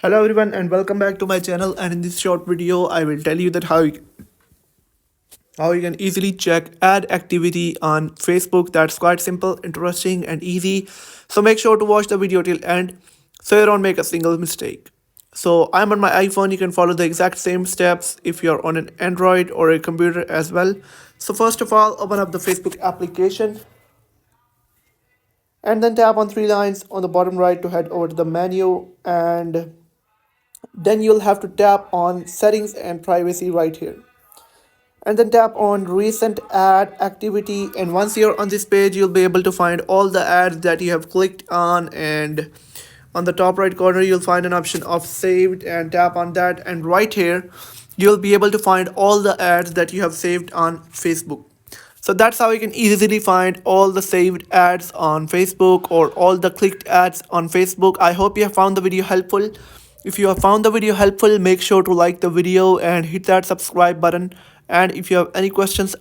Hello everyone and welcome back to my channel, and in this short video I will tell you that how you can easily check ad activity on Facebook. That's quite simple, interesting and easy. So make sure to watch the video till end so you don't make a single mistake. So I'm on my iPhone. You can follow the exact same steps if you're on an Android or a computer as well. So first of all, open up the Facebook application and then tap on three lines on the bottom right to head over to the menu, and then you'll have to tap on settings and privacy right here, and then tap on recent ad activity. And once you're on this page, you'll be able to find all the ads that you have clicked on, and on the top right corner you'll find an option of saved, and tap on that, and right here you'll be able to find all the ads that you have saved on Facebook. So that's how you can easily find all the saved ads on Facebook or all the clicked ads on Facebook. I hope you have found the video helpful. If you have found the video helpful, make sure to like the video and hit that subscribe button. And if you have any questions